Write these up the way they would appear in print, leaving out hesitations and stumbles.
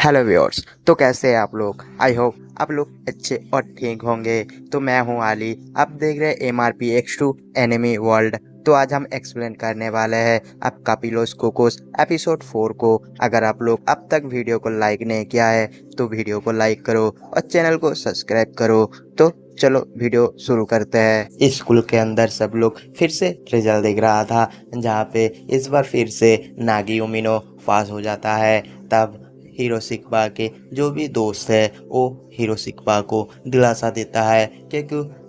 Hello viewers. तो कैसे हैं आप लोग? आई होप आप लोग अच्छे और ठीक होंगे। तो मैं हूं आली, आप देख रहे हैं MRP X2 एनिमी वर्ल्ड। तो आज हम एक्सप्लेन करने वाले हैं अब कापिलोस कोकोस एपिसोड 4 को। अगर आप लोग अब तक वीडियो को लाइक नहीं किया है तो वीडियो को लाइक करो और चैनल को सब्सक्राइब करो। तो चलो वीडियो शुरू करते हैं। स्कूल के अंदर सब लोग फिर से रिजल्ट देख रहा था, जहाँ पे इस बार फिर से नागी उमिनो पास हो जाता है। तब हिरोशिकबा के जो भी दोस्त है वो हिरोशिकबा को दिलासा देता है कि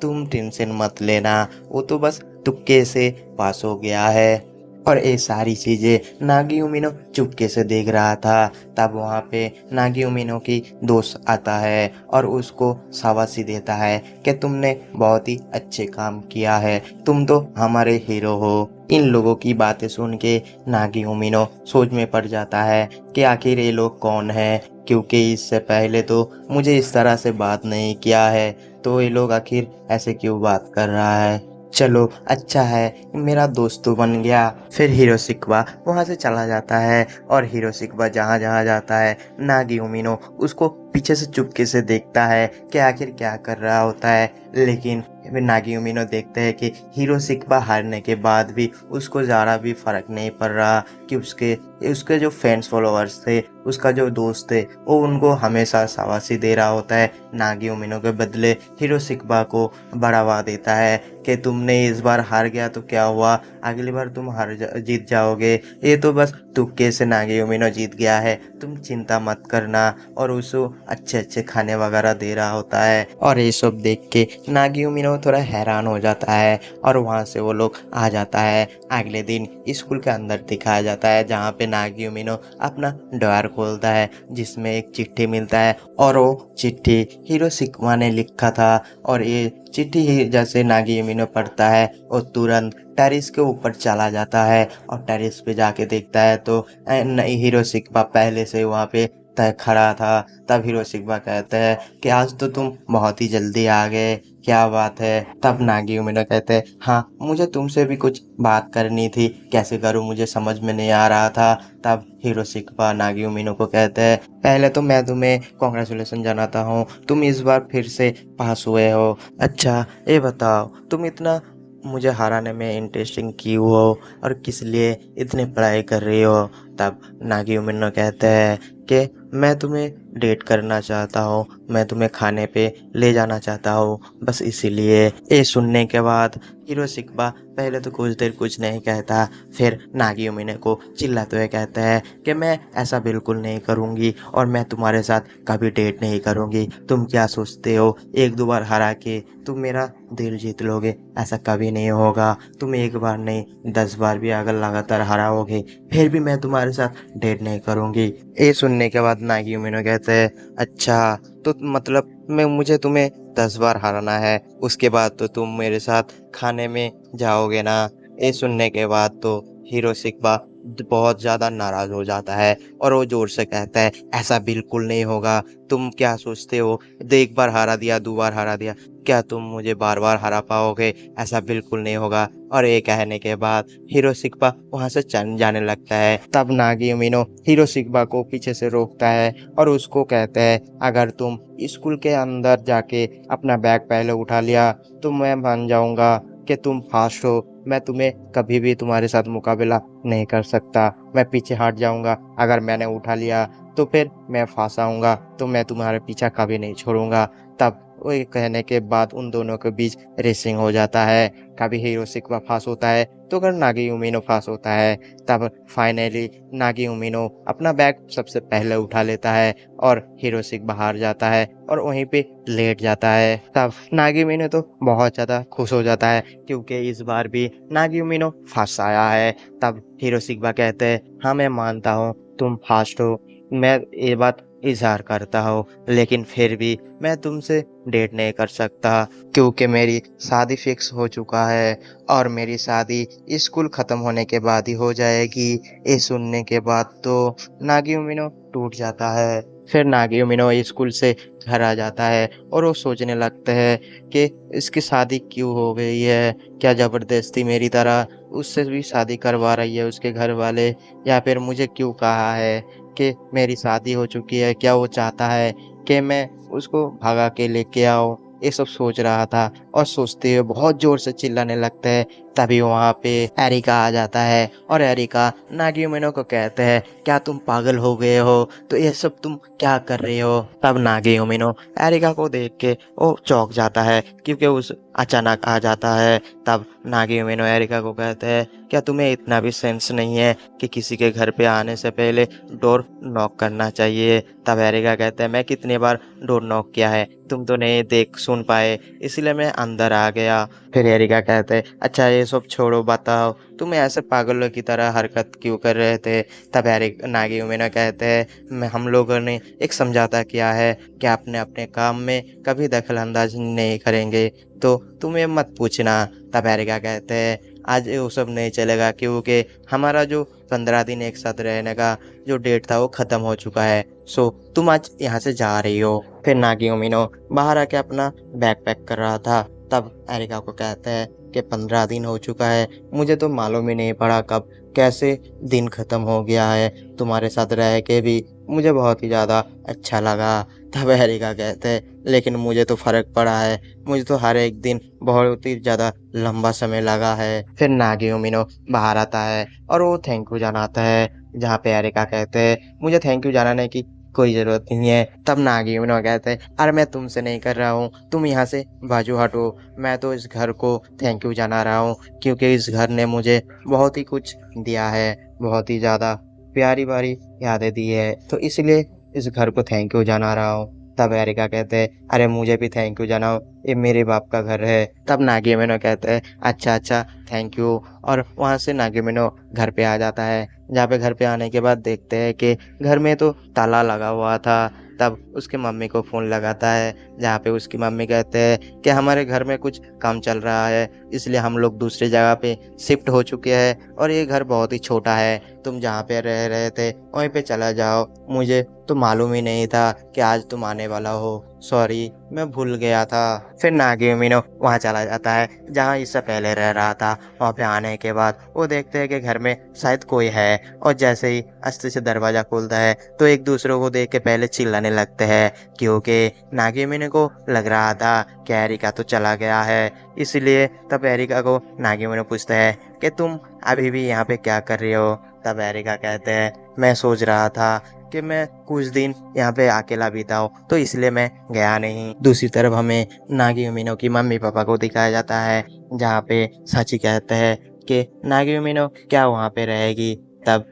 तुम टेंशन मत लेना, वो तो बस तुक्के से पास हो गया है। और ये सारी चीजें नागी उमिनो चुपके से देख रहा था। तब वहाँ पे नागी उमिनो की दोस्त आता है और उसको शाबाशी देता है कि तुमने बहुत ही अच्छे काम किया है, तुम तो हमारे हीरो हो। इन लोगों की बातें सुन के नागी उमिनो सोच में पड़ जाता है कि आखिर ये लोग कौन है, क्योंकि इससे पहले तो मुझे इस तरह से बात नहीं किया है, तो ये लोग आखिर ऐसे क्यों बात कर रहा है। चलो अच्छा है मेरा दोस्त तो बन गया। फिर हिरोशिकबा वहां से चला जाता है और हिरोशिकबा जहाँ जहाँ जाता है नागी उमिनो उसको पीछे से चुपके से देखता है कि आखिर क्या कर रहा होता है। लेकिन नागी उमिनो देखते हैं कि हिरोशिकबा हारने के बाद भी उसको ज़रा भी फर्क नहीं पड़ रहा, कि उसके उसके जो फैंस फॉलोअर्स थे, उसका जो दोस्त थे, वो उनको हमेशा शाबाशी दे रहा होता है। नागी उमिनो के बदले हिरोशिकबा को बढ़ावा देता है कि तुमने इस बार हार गया तो क्या हुआ, अगली बार तुम जीत जाओगे, ये तो बस तुक्के से नागी उमिनो जीत गया है, तुम चिंता मत करना। और उसको अच्छे अच्छे खाने वगैरह दे रहा होता है। और ये सब देख के नागी उमिनो थोड़ा हैरान हो जाता है और वहाँ से वो लोग आ जाता है। अगले दिन स्कूल के अंदर दिखाया जाता है, जहाँ पे नागी उमिनो अपना ड्रॉअर खोलता है जिसमें एक चिट्ठी मिलता है और वो चिट्ठी हिरोशिकबा ने लिखा था। और ये चिट्ठी ही जैसे नागी उमिनो पढ़ता है वो तुरंत टेरिस के ऊपर चला जाता है और टेरिस पे जाके देखता है तो हिरोशिकबा पहले से वहाँ पे तय खड़ा था। तब हिरोशिकबा कहते हैं कि आज तो तुम बहुत ही जल्दी आ गए, क्या बात है। तब नागी उमिनो कहते हैं हाँ मुझे तुमसे भी कुछ बात करनी थी, कैसे करूँ मुझे समझ में नहीं आ रहा था। तब हिरोशिकबा नागी उमिनो को कहते हैं पहले तो मैं तुम्हें कॉन्ग्रेचुलेसन जनाता हूँ, तुम इस बार फिर से पास हुए हो। अच्छा ये बताओ तुम इतना मुझे हराने में इंटरेस्टिंग क्यों हो और किस लिए इतनी पढ़ाई कर रही हो। तब नागी उमिनो कहते हैं कि मैं तुम्हें डेट करना चाहता हूँ, मैं तुम्हें खाने पे ले जाना चाहता हूँ, बस इसीलिए। ये सुनने के बाद हिरोशिकबा पहले तो कुछ देर कुछ नहीं कहता, फिर नागी उमिनो को चिल्लाते हुए कहता है कि मैं ऐसा बिल्कुल नहीं करूँगी और मैं तुम्हारे साथ कभी डेट नहीं करूँगी। तुम क्या सोचते हो एक दो बार हरा के तुम मेरा दिल जीत लोगे? ऐसा कभी नहीं होगा। तुम एक बार नहीं 10 बार भी अगर लगातार हराओगे फिर भी मैं तुम्हारे साथ डेट नहीं करूँगी। ये सुनने के बाद नागी उमिनो कहते हैं अच्छा तो मतलब मैं मुझे तुम्हें 10 बार हराना है, उसके बाद तो तुम मेरे साथ खाने में जाओगे ना। ये सुनने के बाद तो हिरोशिकबा बहुत ज़्यादा नाराज़ हो जाता है और वो जोर से कहता है ऐसा बिल्कुल नहीं होगा, तुम क्या सोचते हो, एक बार हरा दिया दो बार हरा दिया, क्या तुम मुझे बार बार हरा पाओगे? ऐसा बिल्कुल नहीं होगा। और ये कहने के बाद हिरोशिकबा वहां से चल जाने लगता है। तब नागी उमिनो हिरोशिकबा को पीछे से रोकता है और उसको कहते हैं अगर तुम स्कूल के अंदर जाके अपना बैग पहले उठा लिया तो मैं मान जाऊंगा कि तुम फास्ट हो, मैं तुम्हें कभी भी तुम्हारे साथ मुकाबला नहीं कर सकता, मैं पीछे हट जाऊंगा। अगर मैंने उठा लिया तो फिर मैं फांस आऊंगा, तो मैं तुम्हारे पीछा कभी नहीं छोड़ूंगा। तब वो ये कहने के बाद उन दोनों के बीच रेसिंग हो जाता है, कभी हिरोशिकबा पास होता है तो अगर नागी उमिनो पास होता है। तब फाइनली नागी उमिनो अपना बैग सबसे पहले उठा लेता है और हिरोशिकबा हार जाता है और वहीं पे लेट जाता है। तब नागी उमिनो तो बहुत ज़्यादा खुश हो जाता है क्योंकि इस बार भी नागी उमिनो फंस आया है। तब हिरोशिकबा कहते हैं हाँ मैं मानता हूँ तुम फास्ट हो, मैं ये बात इजहार करता हूँ, लेकिन फिर भी मैं तुमसे डेट नहीं कर सकता क्योंकि मेरी शादी फिक्स हो चुका है और मेरी शादी स्कूल ख़त्म होने के बाद ही हो जाएगी। ये सुनने के बाद तो नागी उमिनो टूट जाता है। फिर नागियोमिनो स्कूल से घर आ जाता है और वो सोचने लगता है कि इसकी शादी क्यों हो गई है, क्या ज़बरदस्ती मेरी तरह उससे भी शादी करवा रही है उसके घर वाले, या फिर मुझे क्यों कहा है कि मेरी शादी हो चुकी है, क्या वो चाहता है कि मैं उसको भगा के लेके आऊँ। ये सब सोच रहा था और सोचते हुए बहुत ज़ोर से चिल्लाने लगता है। तभी वहाँ पे एरिका आ जाता है और एरिका नागियोमिनो को कहते हैं, क्या तुम पागल हो गए हो, तो ये सब तुम क्या कर रहे हो। तब नागियोमिनो एरिका को देख के वो चौंक जाता है क्योंकि उस अचानक आ जाता है। तब नागियोमिनो एरिका को कहते हैं, क्या तुम्हें इतना भी सेंस नहीं है कि किसी के घर पे आने से पहले डोर नॉक करना चाहिए। तब एरिका कहते हैं, मैं कितनी बार डोर नॉक किया है, तुम तो नहीं देख सुन पाए, इसलिए मैं अंदर आ गया। फिर एरिका कहते हैं, अच्छा ये सब छोड़ो, बताओ तुम ऐसे पागलों की तरह हरकत क्यों कर रहे थे। तब एरिक नागियोमिनो कहते हैं, मैं हम लोगों ने एक समझौता किया है कि अपने अपने काम में कभी दखल अंदाज नहीं करेंगे, तो तुम्हें मत पूछना। तब एरिका कहते हैं, आज वो सब नहीं चलेगा क्योंकि हमारा जो 15 दिन एक साथ रहने का जो डेट था वो ख़त्म हो चुका है, सो तुम आज यहाँ से जा रही हो। फिर नागियोमिनो बाहर आके अपना बैग पैक कर रहा था। तब एरिका को कहते हैं कि 15 दिन हो चुका है, मुझे तो मालूम ही नहीं पड़ा कब कैसे दिन ख़त्म हो गया है, तुम्हारे साथ रह के भी मुझे बहुत ही ज़्यादा अच्छा लगा। तब एरिका कहते हैं, लेकिन मुझे तो फ़र्क पड़ा है, मुझे तो हर एक दिन बहुत ही ज़्यादा लंबा समय लगा है। फिर नागियोमिनो बाहर आता है और वो थैंक यू जनाता है, जहाँ पे एरिका कहते हैं, मुझे थैंक यू जनाने की कोई ज़रूरत नहीं है। तब नागियोमिनो कहते हैं, अरे मैं तुमसे नहीं कर रहा हूँ, तुम यहाँ से बाजू हटो, मैं तो इस घर को थैंक यू जना रहा हूँ क्योंकि इस घर ने मुझे बहुत ही कुछ दिया है, बहुत ही ज़्यादा प्यारी प्यारी यादें दी है, तो इसलिए इस घर को थैंक यू जाना रहा हूँ। तब एरिका कहते हैं, अरे मुझे भी थैंक यू जानाओ, ये मेरे बाप का घर है। तब नागियोमिनो कहते हैं, अच्छा अच्छा थैंक यू, और वहाँ से नागियोमिनो घर पे आ जाता है। जहाँ पे घर पे आने के बाद देखते हैं कि घर में तो ताला लगा हुआ था। तब उसकी मम्मी को फ़ोन लगाता है, जहाँ पे उसकी मम्मी कहते हैं कि हमारे घर में कुछ काम चल रहा है, इसलिए हम लोग दूसरी जगह पे शिफ्ट हो चुके हैं और ये घर बहुत ही छोटा है, तुम जहाँ पे रह रहे थे वहीं पे चला जाओ, मुझे तो मालूम ही नहीं था कि आज तुम आने वाला हो, सॉरी मैं भूल गया था। फिर नागियोमिनो वहाँ चला जाता है जहाँ इससे पहले रह रहा था। वहाँ पे आने के बाद वो देखते हैं कि घर में शायद कोई है, और जैसे ही आस्ते से दरवाज़ा खुलता है तो एक दूसरे को देख के पहले चिल्लाने लगते हैं, क्योंकि नागियोमिनो को लग रहा था कि एरिका तो चला गया है, इसलिए तब एरिका को नागियोमिनो पूछता है कि तुम अभी भी यहाँ पे क्या कर रही हो। तब एरिका कहते हैं, मैं सोच रहा था कि मैं कुछ दिन यहाँ पे अकेला बिताऊं, तो इसलिए मैं गया नहीं। दूसरी तरफ हमें नागियोमिनो की मम्मी पापा को दिखाया जाता है, जहाँ पे साची कहते हैं कि नागियोमिनो क्या वहाँ पे रहेगी। तब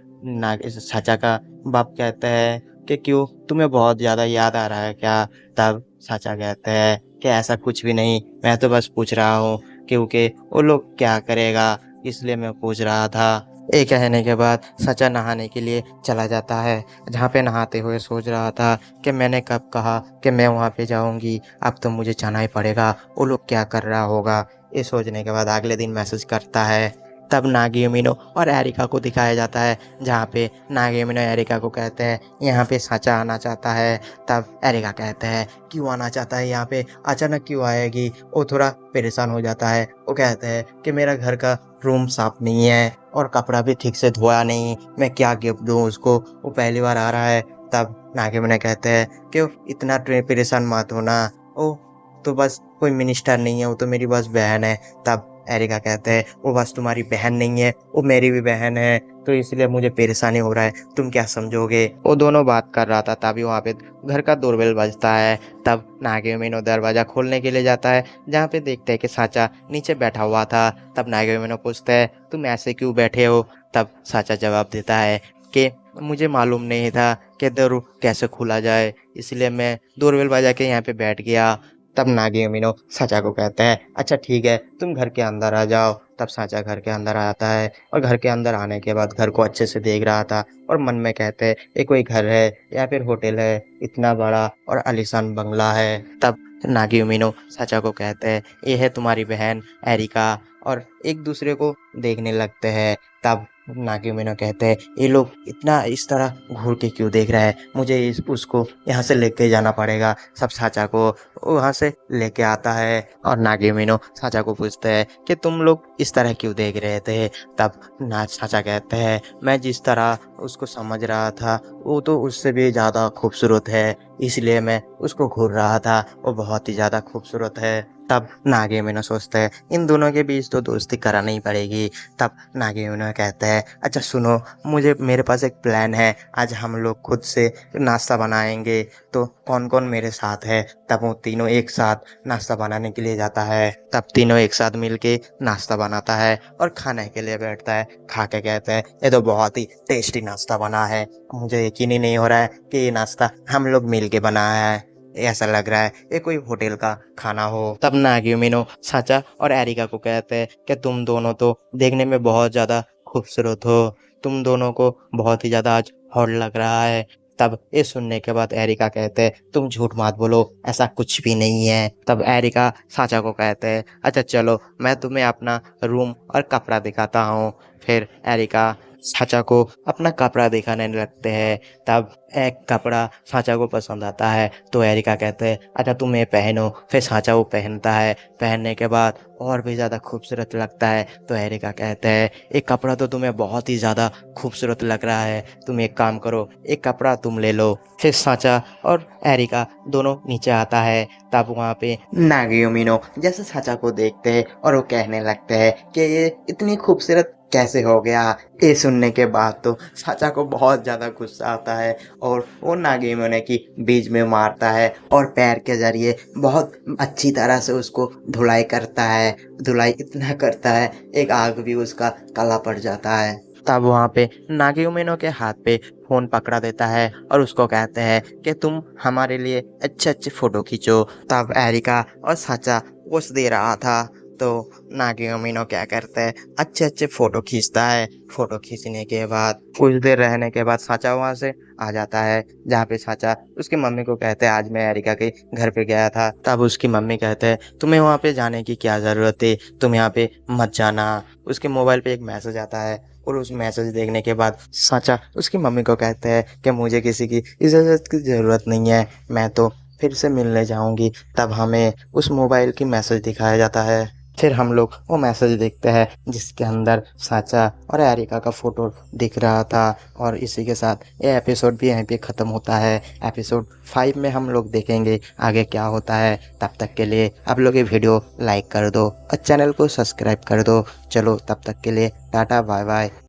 साचा का बाप कहते हैं कि क्यों, तुम्हें बहुत ज़्यादा याद आ रहा है क्या। तब साचा कहते हैं कि ऐसा कुछ भी नहीं, मैं तो बस पूछ रहा हूँ क्योंकि वो लोग क्या करेगा, इसलिए मैं पूछ रहा था। ये कहने के बाद सचा नहाने के लिए चला जाता है, जहाँ पे नहाते हुए सोच रहा था कि मैंने कब कहा कि मैं वहाँ पे जाऊँगी, अब तो मुझे जाना ही पड़ेगा, वो लोग क्या कर रहा होगा। ये सोचने के बाद अगले दिन मैसेज करता है। तब नागियोमिनो और एरिका को दिखाया जाता है, जहाँ पे नागियोमिनो एरिका को कहते हैं यहाँ पे साचा आना चाहता है। तब एरिका कहते हैं, क्यों आना चाहता है यहाँ पे, अचानक क्यों आएगी। वो थोड़ा परेशान हो जाता है, वो कहते हैं कि मेरा घर का रूम साफ नहीं है और कपड़ा भी ठीक से धोया नहीं, मैं क्या गिफ्ट दूँ उसको, वो पहली बार आ रहा है। तब नागियोमिनो कहते हैं कि इतना परेशान मत होना, वो तो बस कोई मिनिस्टर नहीं है, वो तो मेरी बस बहन है। तब एरिका कहते हैं, वो बस तुम्हारी बहन नहीं है, वो मेरी भी बहन है, तो इसलिए मुझे परेशानी हो रहा है, तुम क्या समझोगे। वो दोनों बात कर रहा था, तभी वहाँ पे घर का डोरबेल बजता है। तब नागियोमिनो दरवाज़ा खोलने के लिए जाता है, जहाँ पे देखते हैं कि साचा नीचे बैठा हुआ था। तब नागियोमिनो पूछता है, तुम ऐसे क्यों बैठे हो। तब साचा जवाब देता है कि मुझे मालूम नहीं था कि दर कैसे खोला जाए, इसलिए मैं डोरबेल बजा के यहाँ पे बैठ गया। तब नागियोमिनो साचा को कहता है, अच्छा ठीक है तुम घर के अंदर आ जाओ। तब साचा घर के अंदर आता है, और घर के अंदर आने के बाद घर को अच्छे से देख रहा था, और मन में कहते हैं ये कोई घर है या फिर होटल है, इतना बड़ा और आलीशान बंगला है। तब नागियोमिनो साचा को कहते हैं, ये है तुम्हारी बहन एरिका, और एक दूसरे को देखने लगते हैं। तब नागिमिनो कहते हैं ये लोग इतना इस तरह घूर के क्यों देख रहा है, मुझे उसको यहाँ से लेके जाना पड़ेगा। सब साचा को वहाँ से लेके आता है और नागिमिनो साचा को पूछते हैं कि तुम लोग इस तरह क्यों देख रहे थे। तब ना साचा कहते हैं मैं जिस तरह उसको समझ रहा था वो तो उससे भी ज़्यादा खूबसूरत है, इसलिए मैं उसको घूर रहा था, वो बहुत ही ज़्यादा खूबसूरत है। तब नागिमिनो सोचते हैं इन दोनों के बीच तो दोस्ती करानी ही पड़ेगी। तब नागिमिनो कहते हैं अच्छा सुनो, मुझे मेरे पास एक प्लान है, आज हम लोग खुद से नाश्ता बनाएंगे, तो कौन कौन मेरे साथ है। तब वो तीनों एक साथ नाश्ता बनाने के लिए जाता है। तब तीनों एक साथ मिलके नाश्ता बनाता है और खाने के लिए बैठता है। खा के कहते हैं ये तो बहुत ही टेस्टी नाश्ता बना है, मुझे यकीन ही नहीं हो रहा है कि ये नाश्ता हम लोग मिल के बनाया है, ऐसा लग रहा है ये कोई होटल का खाना हो। तब नागिमिनो साचा और एरिका को कहते हैं कि तुम दोनों तो देखने में बहुत ज़्यादा खूबसूरत हो, तुम दोनों को बहुत ही ज़्यादा आज हॉट लग रहा है। तब ये सुनने के बाद एरिका कहते हैं तुम झूठ मत बोलो, ऐसा कुछ भी नहीं है। तब एरिका साचा को कहते हैं अच्छा चलो मैं तुम्हें अपना रूम और कपड़ा दिखाता हूँ। फिर एरिका साचा को अपना कपड़ा दिखाने लगते हैं। तब एक कपड़ा साचा को पसंद आता है तो एरिका कहते हैं अच्छा तुम ये पहनो। फिर साचा वो पहनता है, पहनने के बाद और भी ज़्यादा खूबसूरत लगता है। तो एरिका कहते हैं एक कपड़ा तो तुम्हें बहुत ही ज़्यादा खूबसूरत लग रहा है, तुम एक काम करो एक कपड़ा तुम ले लो। फिर साचा और एरिका दोनों नीचे आता है। तब वहाँ पे नागियोमिनो जैसे साचा को देखते हैं और वो कहने लगते हैं कि ये इतनी खूबसूरत कैसे हो गया। ये सुनने के बाद तो साचा को बहुत ज़्यादा गुस्सा आता है और वो नागियोमिनो की बीच में मारता है और पैर के जरिए बहुत अच्छी तरह से उसको धुलाई करता है। धुलाई इतना करता है एक आग भी उसका काला पड़ जाता है। तब वहाँ पे नागियोमिनो के हाथ पे फोन पकड़ा देता है और उसको कहते हैं कि तुम हमारे लिए अच्छे अच्छे फोटो खींचो। तब एरिका और साचा पोस्ट दे रहा था तो नागियोमिनो क्या करता है अच्छे अच्छे फोटो खींचता है। फोटो खींचने के बाद कुछ देर रहने के बाद साचा वहाँ से आ जाता है, जहाँ पे साचा उसकी मम्मी को कहते हैं आज मैं एरिका के घर पे गया था। तब उसकी मम्मी कहते हैं तुम्हें वहाँ पे जाने की क्या ज़रूरत है, तुम यहाँ पे मत जाना। उसके मोबाइल पे एक मैसेज आता है और उस मैसेज देखने के बाद साचा उसकी मम्मी को कहते हैं कि मुझे किसी की इजाज़त की ज़रूरत नहीं है, मैं तो फिर से मिलने जाऊंगी। तब हमें उस मोबाइल की मैसेज दिखाया जाता है। फिर हम लोग वो मैसेज देखते हैं जिसके अंदर साचा और एरिका का फोटो दिख रहा था। और इसी के साथ ये एपिसोड भी यहीं पे ख़त्म होता है। एपिसोड 5 में हम लोग देखेंगे आगे क्या होता है। तब तक के लिए आप लोग ये वीडियो लाइक कर दो और चैनल को सब्सक्राइब कर दो। चलो तब तक के लिए टाटा बाय बाय।